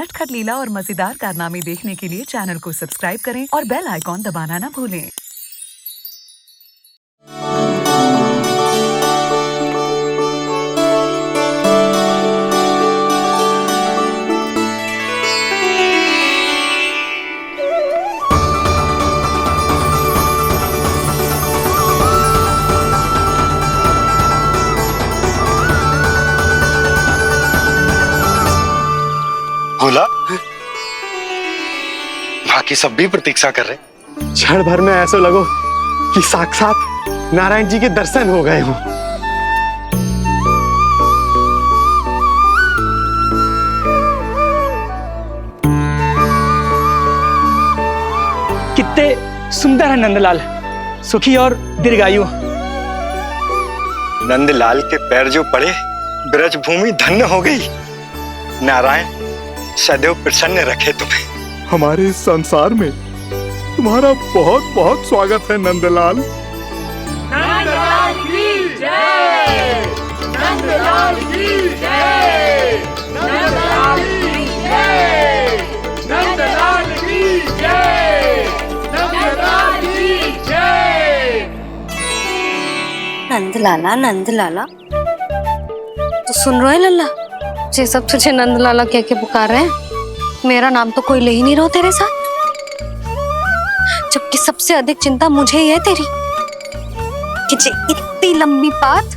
नटखट लीला और मजेदार कारनामे देखने के लिए चैनल को सब्सक्राइब करें और बेल आइकॉन दबाना न भूलें। भोला, बाकी सब भी प्रतीक्षा कर रहे। क्षण भर में ऐसा लगो कि साक्षात नारायण जी के दर्शन हो गए हों। कितने सुंदर है नंदलाल, सुखी और दीर्घायु। नंदलाल के पैर जो पड़े, ब्रज भूमि धन्य हो गई। नारायण सदैव प्रसन्न रखे तुम्हें। हमारे इस संसार में तुम्हारा बहुत बहुत स्वागत है नंदलाल। नंदलाल की जय, नंदलाल की जय, नंदलाल की जय, नंदलाल की जय, नंदलाल की जय। नंदलाला नंदलाला, तो सुन रहे लल्ला, ये सब तुझे नंदलाला कह के पुकार रहे हैं। मेरा नाम तो कोई ले ही नहीं रहा तेरे साथ, जबकि सबसे अधिक चिंता मुझे ही है तेरी कि जे इतनी लंबी बात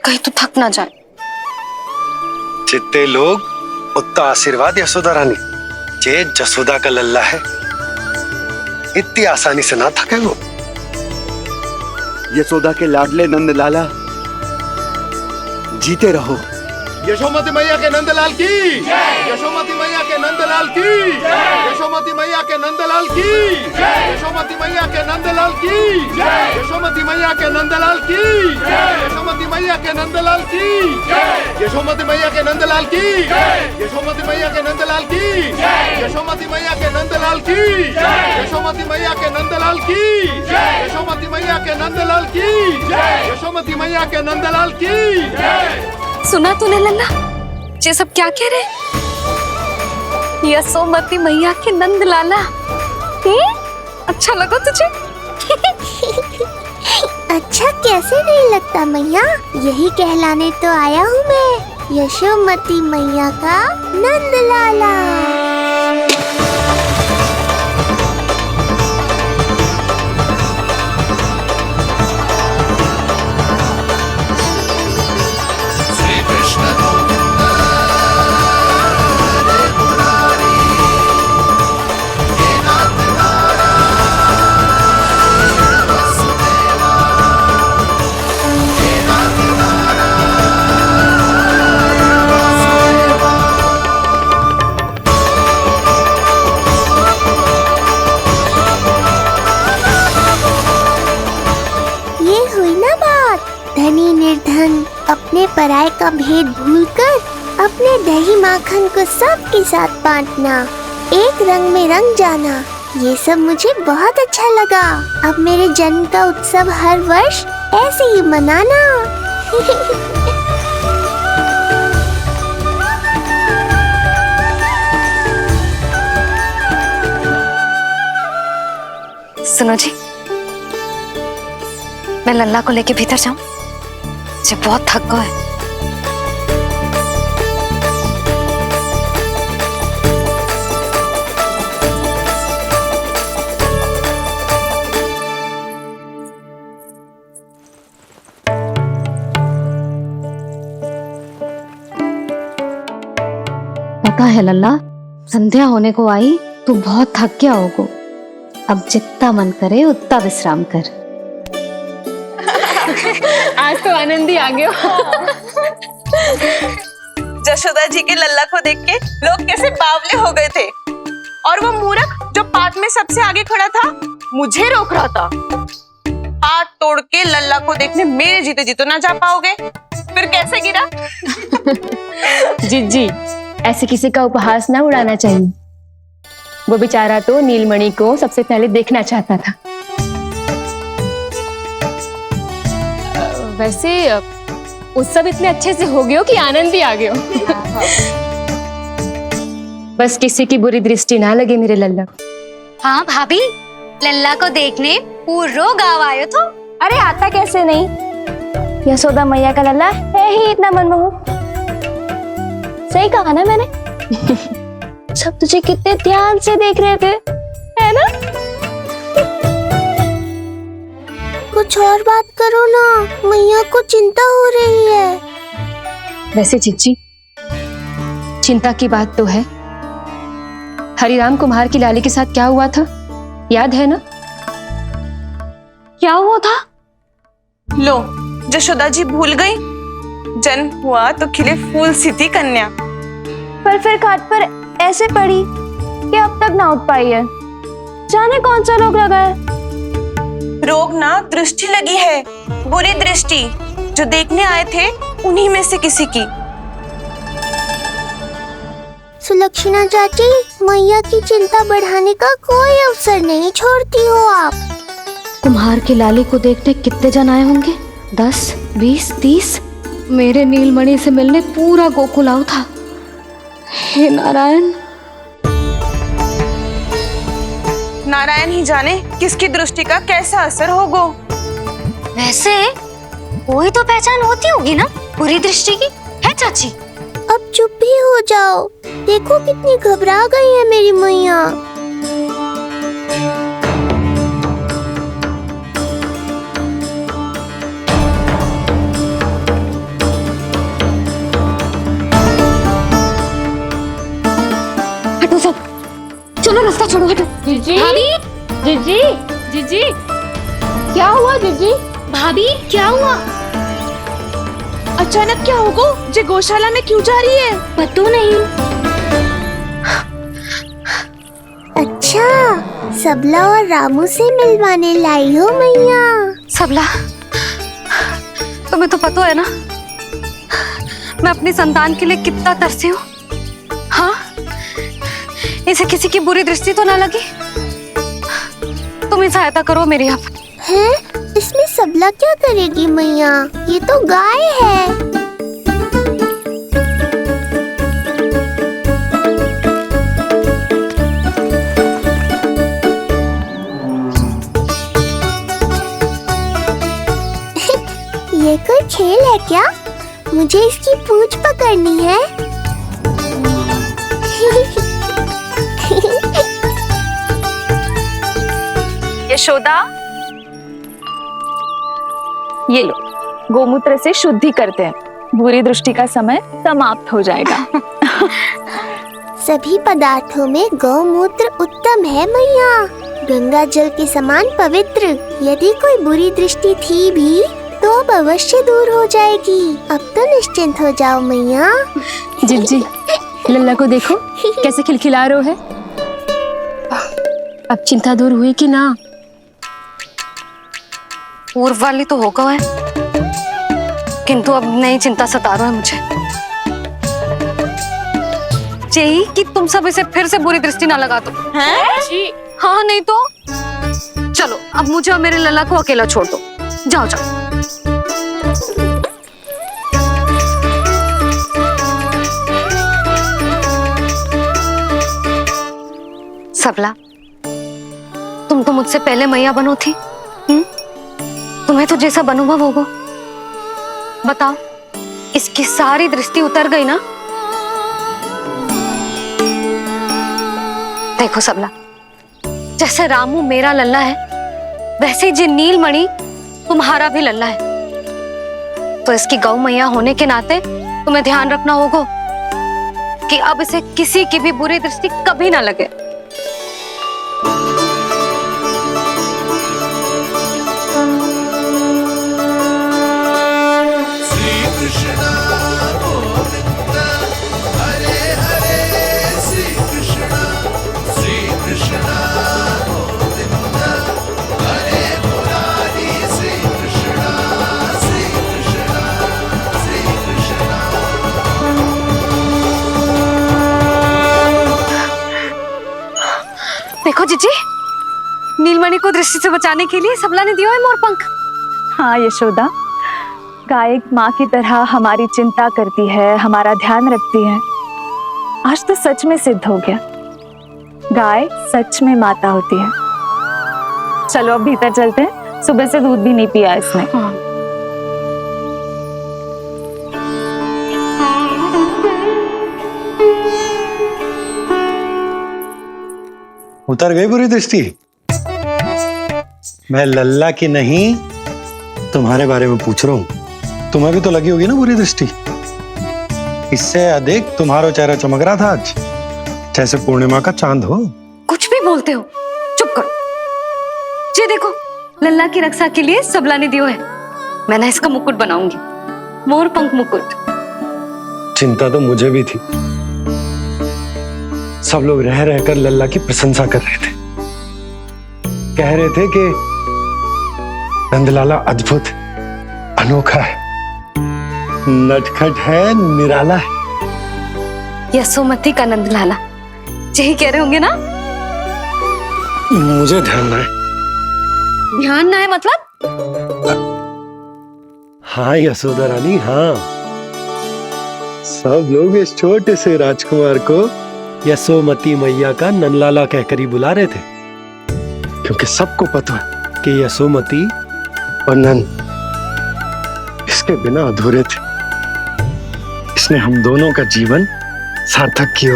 कहीं तो थक ना जाए। जितने लोग उतना आशीर्वाद यशोदा रानी, जे जसोदा का लल्ला है, इतनी आसानी से ना थके वो। यशोदा के लाडले नंदलाला, जीते रहो। यशोमती मैया के नंदलाल की जय, यशोमती मैया के नंदलाल की जय, यशोमती मैया के नंदलाल की जय, यशोमती मैया के नंदलाल की जय, यशोमती मैया के नंदलाल की जय, यशोमती मैया के नंदलाल की जय, यशोमती मैया के नंदलाल की जय, यशोमती मैया के नंदलाल की जय, यशोमती मैया के नंदलाल की जय, यशोमती मैया के नंदलाल की जय, यशोमती मैया के नंदलाल की जय, यशोमती मैया के नंदलाल की जय। सुना तूने लल्ला, ये सब क्या कह रहे? यशोमती मैया के नंदलाला, अच्छा लगा तुझे? अच्छा कैसे नहीं लगता मैया, यही कहलाने तो आया हूँ मैं, यशोमती मैया का नंदलाला। धनी निर्धन अपने पराये का भेद भूलकर अपने दही माखन को सबके साथ बांटना, एक रंग में रंग जाना, ये सब मुझे बहुत अच्छा लगा। अब मेरे जन्म का उत्सव हर वर्ष ऐसे ही मनाना। सुनो जी, मैं लल्ला को लेके भीतर जाऊं? मुझे बहुत थक गया है। पता है लल्ला, संध्या होने को आई, तू बहुत थक गया होगा। अब जितना मन करे उतना विश्राम कर। आज तो आनंद ही आ गया। जशोदा जी के लल्ला को देख के लोग कैसे बावले हो गए थे, और वो मूर्ख जो पात में सबसे आगे खड़ा था मुझे रोक रहा था। हाथ तोड़ के लल्ला को देखने मेरे जीते जी तो ना जा पाओगे, फिर कैसे गिरा? जीजी, ऐसे किसी का उपहास ना उड़ाना चाहिए। वो बेचारा तो नीलमणि को सबसे पहले देखना चाहता था। वैसे उत्सव इतने अच्छे से हो गए हो कि आनंद भी आ गए हो। बस किसी की बुरी दृष्टि ना लगे मेरे लल्ला को। हाँ भाभी, लल्ला को देखने पूरो गाँव आयो तो। अरे आता कैसे नहीं, यशोदा मैया का लल्ला है ही इतना मनमोहक। सही कहा ना मैंने? सब तुझे कितने ध्यान से देख रहे थे, है ना? कुछ और बात करो ना, मैया को चिंता हो रही है। वैसे चिच्ची, चिंता की बात तो है। हरिराम कुम्हार की लाली के साथ क्या हुआ था, याद है ना? क्या हुआ था? लो, यशोदा जी भूल गई। जन्म हुआ तो खिले फूल सी थी कन्या, पर फिर खाट पर ऐसे पड़ी कि अब तक ना उठ पाई है। जाने कौन सा रोग लगा है। रोग ना दृष्टि लगी है, बुरी दृष्टि। जो देखने आए थे उन्हीं में से किसी की। सुलक्षणा चाची, मैया की चिंता बढ़ाने का कोई अवसर नहीं छोड़ती हो आप। कुम्हार की लाली को देखने कितने जन आए होंगे? 10, 20, 30। मेरे नीलमणि से मिलने पूरा गोकुल आओ था। हे नारायण। नारायण ही जाने किसकी दृष्टि का कैसा असर होगा। वैसे कोई तो पहचान होती होगी ना बुरी दृष्टि की, है चाची? अब चुप भी हो जाओ, देखो कितनी घबरा गई है मेरी मैया। हटो सब, चलो रास्ता छोड़ो, हटो। जीजी, भाभी, जीजी, जीजी, क्या हुआ जीजी? भाभी क्या हुआ? अचानक क्या होगा? जे गौशाला में क्यों जा रही है? पता नहीं। अच्छा, सबला और रामू से मिलवाने लाई हो मैया। सबला, तुम्हें तो पता है ना मैं अपनी संतान के लिए कितना तरसी हूँ। हाँ, इसे किसी की बुरी दृष्टि तो ना लगी। तुम ही सहायता करो मेरी। अब हैं? इसमें सबला क्या करेगी मैया, ये तो गाय है। ये कोई खेल है क्या? मुझे इसकी पूंछ पकड़नी है। यशोदा, ये लो, गोमूत्र से शुद्धि करते हैं, बुरी दृष्टि का समय समाप्त हो जाएगा। सभी पदार्थों में गौमूत्र उत्तम है मैया, गंगा जल के समान पवित्र। यदि कोई बुरी दृष्टि थी भी तो अब अवश्य दूर हो जाएगी। अब तो निश्चिंत हो जाओ मैया। जिज्जी, लल्ला को देखो कैसे खिलखिला रहा है। अब चिंता दूर हुई कि ना? पूर्व वाली तो होगा है, किंतु अब नई चिंता सता रहा है मुझे। यही कि तुम सब इसे फिर से बुरी दृष्टि ना लगा दो। हैं? हाँ, नहीं तो चलो अब मुझे और मेरे लल्ला को अकेला छोड़ दो। जाओ जाओ। सबला, तुम तो मुझसे पहले मैया बनो थी। तुम्हें तो जैसा अनुभव होगा। बताओ, इसकी सारी दृष्टि उतर गई ना? देखो सबला, जैसे रामू मेरा लल्ला है, वैसे जी नीलमणि तुम्हारा भी लल्ला है। तो इसकी गौ मैया होने के नाते तुम्हें ध्यान रखना होगा कि अब इसे किसी की भी बुरी दृष्टि कभी ना लगे। देखो जीजी, नीलमणि को दृष्टि से बचाने के लिए सबला ने दिया है मोरपंख। हाँ यशोदा, गाय माँ की तरह हमारी चिंता करती है, हमारा ध्यान रखती है। आज तो सच में सिद्ध हो गया, गाय सच में माता होती है। चलो अब भीतर चलते हैं, सुबह से दूध भी नहीं पिया इसने। उतर गई बुरी दृष्टि? मैं लल्ला की नहीं तुम्हारे बारे में पूछ रहा हूं। तुम्हें भी तो लगी होगी ना बुरी दृष्टि। इससे अधिक तुम्हारा चेहरा चमक रहा था आज, जैसे पूर्णिमा का चांद हो। कुछ भी बोलते हो, चुप करो। ये देखो, लल्ला की रक्षा के लिए सबला ने दियो है। मैं ना इसका मुकुट बनाऊंगी, मोर पंख मुकुट। चिंता तो मुझे भी थी। सब लोग रह रहकर लल्ला की प्रशंसा कर रहे थे, कह रहे थे कि नंदलाला अद्भुत, अनोखा है, नटखट है, निराला है। यशोमती का नंदलाला, यही कह रहे होंगे ना? मुझे ध्यान ना है। ध्यान ना है मतलब? हाँ यशोदा रानी, हाँ। सब लोग इस छोटे से राजकुमार को यशोमती मैया का नंदलाला कहकर ही बुला रहे थे, क्योंकि सबको पता है कि यशोमती और नंद इसके बिना अधूरे थे। इसने हम दोनों का जीवन सार्थक किया,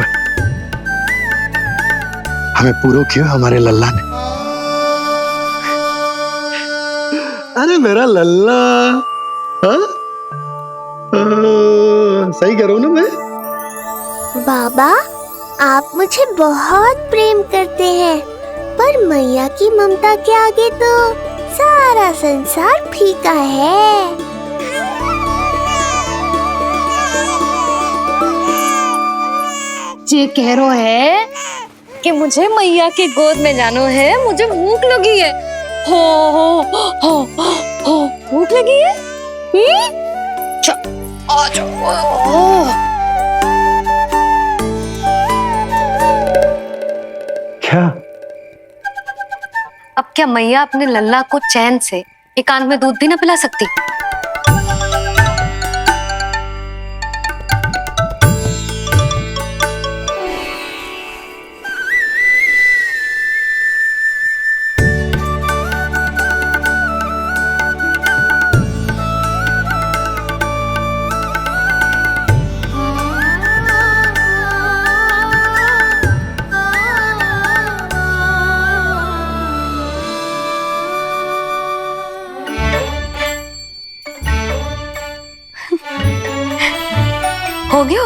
हमें पूरा किया हमारे लल्ला ने। अरे मेरा लल्ला, हाँ? सही कह रहा हूं ना मैं? बाबा, आप मुझे बहुत प्रेम करते हैं, पर मैया की ममता के आगे तो सारा संसार फीका है। ये कह रो है कि मुझे मैया की गोद में जानो है, मुझे भूख लगी है। हो भूख लगी है? आ जाओ। क्या? अब क्या मैया अपने लल्ला को चैन से एकांत में दूध भी ना पिला सकती? हो गया?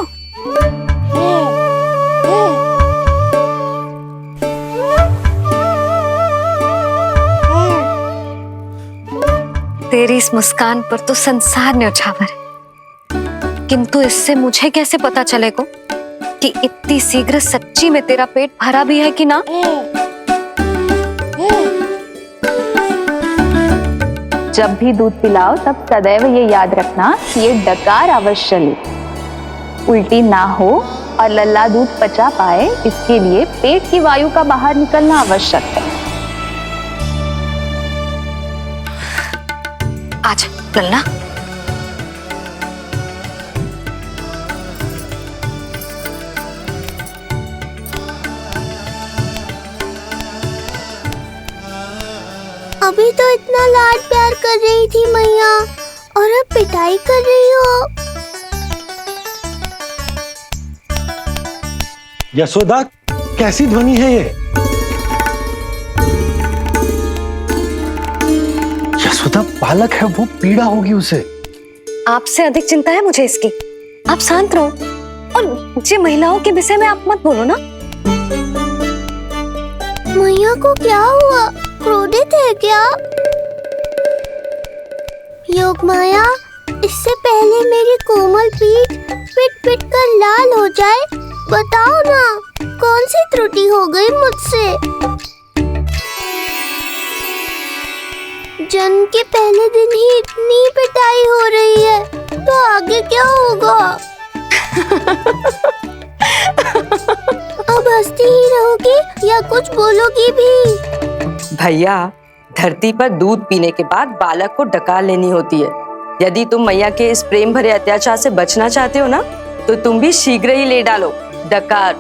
तेरी इस मुस्कान पर तो संसार ने उछावर है, किंतु इससे मुझे कैसे पता चलेगा कि इतनी शीघ्र सच्ची में तेरा पेट भरा भी है कि ना? जब भी दूध पिलाओ तब सदैव ये याद रखना कि ये डकार अवश्य ले, उल्टी ना हो और लल्ला दूध पचा पाए, इसके लिए पेट की वायु का बाहर निकलना आवश्यक है। आज लल्ला, अभी तो इतना लाड प्यार कर रही थी मैया, और अब पिटाई कर रही हो। यशोदा, कैसी ध्वनि है ये? यशोदा, बालक है वो, पीड़ा होगी उसे। आपसे अधिक चिंता है मुझे इसकी। आप शांत रहो, और ये महिलाओं के विषय में आप मत बोलो ना। मैया को क्या हुआ? क्रोधित है क्या? योग माया, इससे पहले मेरी कोमल पीठ पिट पिट कर लाल हो जाए, बताओ ना कौन सी त्रुटि हो गई मुझसे? जन्म के पहले दिन ही इतनी पिटाई हो रही है, तो आगे क्या होगा? अब हंसती ही रहोगी या कुछ बोलोगी भी? भैया, धरती पर दूध पीने के बाद बालक को डकार लेनी होती है। यदि तुम मैया के इस प्रेम भरे अत्याचार से बचना चाहते हो ना, तो तुम भी शीघ्र ही ले डालो डकार।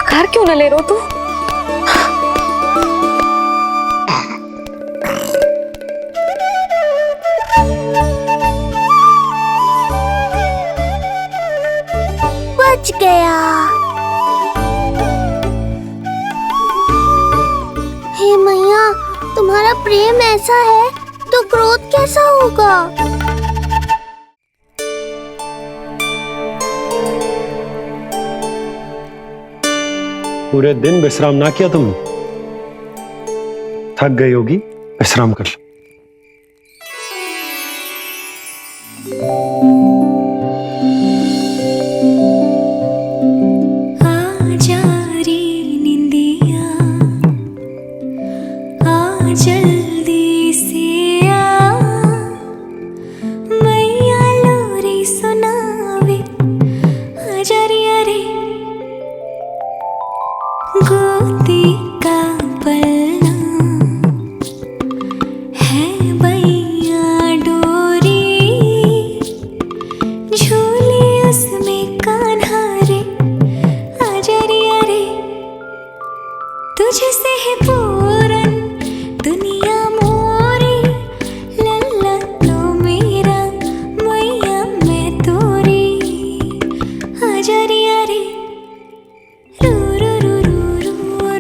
कार क्यों ना ले रहे हो तू? बच गया। हे मैया, तुम्हारा प्रेम ऐसा है तो क्रोध कैसा होगा? पूरे दिन विश्राम ना किया तुमने? थक गई होगी, विश्राम कर लो। जल्दी से आ मैया लोरी सुनावे आजा रे गोदी का पलना है बैया डोरी झूले उसमें कान्हा रे आजा रे तुझसे है पूरन दुनिया मोरी लल्ला तो मेरा मैया मैं तोरी आजा रे रू रू रू रू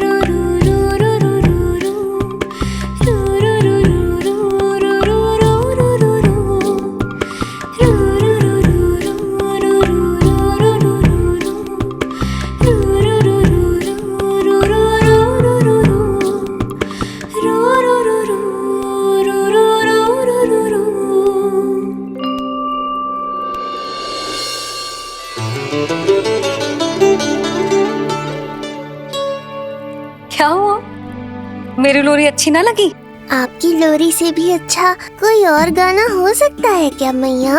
रू रू रू रू रू क्या हुआ? मेरी लोरी अच्छी ना लगी? आपकी लोरी से भी अच्छा कोई और गाना हो सकता है क्या मैया?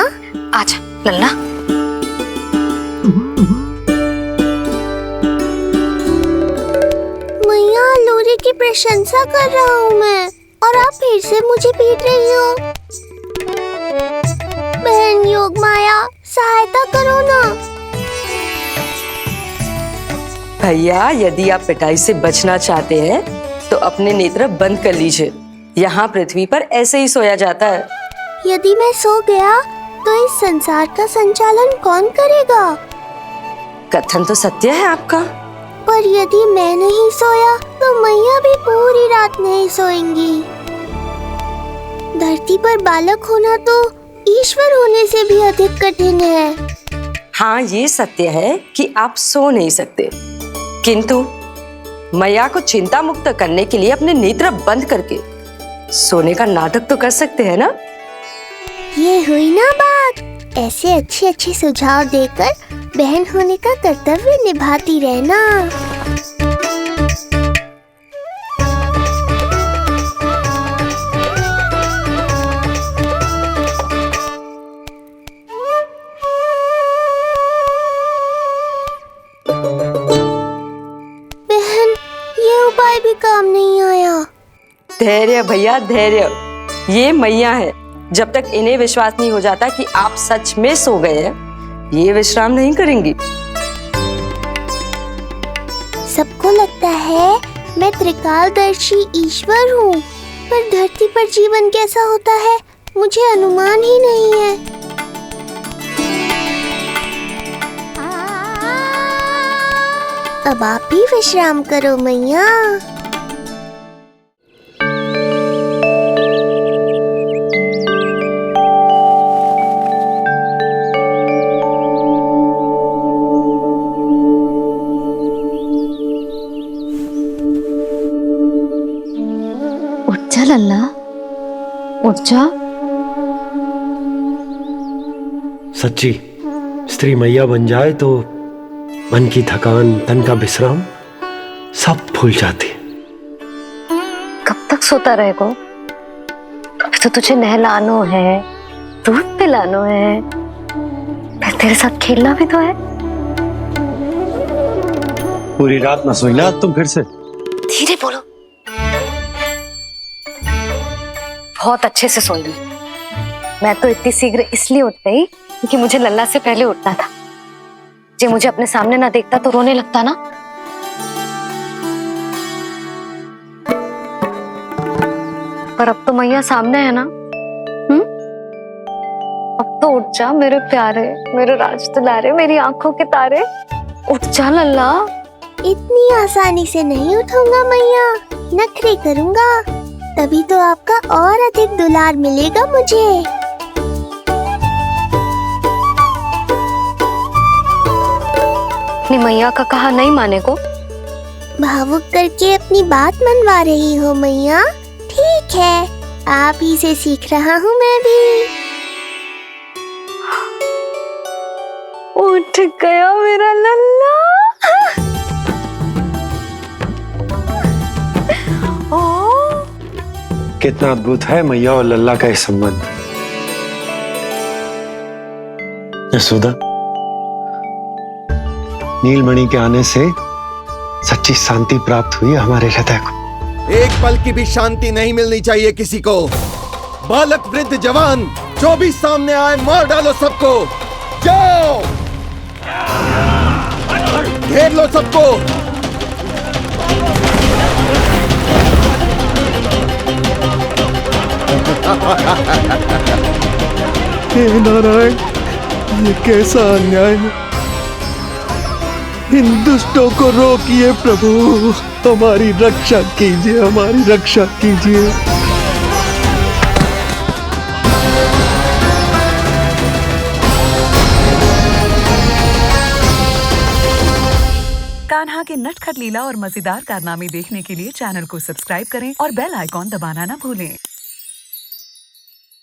आजा लल्ला। मैया, लोरी की प्रशंसा कर रहा हूँ मैं और आप फिर से मुझे पीट रही हो। बहन योग माया, सहायता करो ना। भैया, यदि आप पिटाई से बचना चाहते हैं तो अपने नेत्र बंद कर लीजिए। यहाँ पृथ्वी पर ऐसे ही सोया जाता है। यदि मैं सो गया तो इस संसार का संचालन कौन करेगा? कथन तो सत्य है आपका। पर यदि मैं नहीं सोया तो मैया भी पूरी रात नहीं सोएंगी। धरती पर बालक होना तो ईश्वर होने से भी अधिक कठिन है। हाँ, ये सत्य है कि आप सो नहीं सकते, किंतु मैया को चिंता मुक्त करने के लिए अपने नेत्र बंद करके सोने का नाटक तो कर सकते हैं ना? ये हुई ना बात। ऐसे अच्छे अच्छे सुझाव देकर बहन होने का कर्तव्य निभाती रहना। बहन, ये उपाय भी काम नहीं आया। धैर्य भैया, धैर्य। ये मैया है, जब तक इन्हें विश्वास नहीं हो जाता कि आप सच में सो गए हैं, ये विश्राम नहीं करेंगी। सबको लगता है मैं त्रिकालदर्शी ईश्वर हूँ, पर धरती पर जीवन कैसा होता है मुझे अनुमान ही नहीं है। अब आप भी विश्राम करो मैया। उठ जा लल्ला, उठ जा। सच्ची स्त्री मैया बन जाए तो मन की थकान, तन का विश्राम सब भूल जाती। कब तक सोता रहेगा? अभी तो तुझे नहलानो है, दूध पिलानो है, फिर तेरे साथ खेलना भी तो है। पूरी रात ना सोई ना तुम फिर से? धीरे बोलो। बहुत अच्छे से सोई। मैं तो इतनी शीघ्र इसलिए उठ गई क्योंकि मुझे लल्ला से पहले उठना था। जे मुझे अपने सामने ना देखता तो रोने लगता ना। पर अब तो मैया सामने है ना। अब तो उठ जा मेरे प्यारे, मेरे राज दुलारे, मेरी आंखों के तारे, उठ जा लल्ला। इतनी आसानी से नहीं उठूंगा मैया, नखरे करूंगा, तभी तो आपका और अधिक दुलार मिलेगा मुझे। अपनी मैया का कहा नहीं माने को भावुक करके अपनी बात मनवा रही हो मैया। ठीक है, आप ही से सीख रहा हूँ मैं भी। उठ गया मेरा लल्ला। कितना अद्भुत है मैया और लल्ला का ये संबंध। यशोदा, नीलमणि के आने से सच्ची शांति प्राप्त हुई हमारे हृदय को। एक पल की भी शांति नहीं मिलनी चाहिए किसी को। बालक वृद्ध जवान जो भी सामने आए मार डालो सबको। जाओ, घेर लो सबको। हे नारायण, ये कैसा अन्याय है। इन दुष्टों को रोकिए प्रभु, हमारी रक्षा कीजिए, हमारी रक्षा कीजिए। कान्हा के नटखट लीला और मजेदार कारनामे देखने के लिए चैनल को सब्सक्राइब करें और बेल आइकॉन दबाना ना भूलें।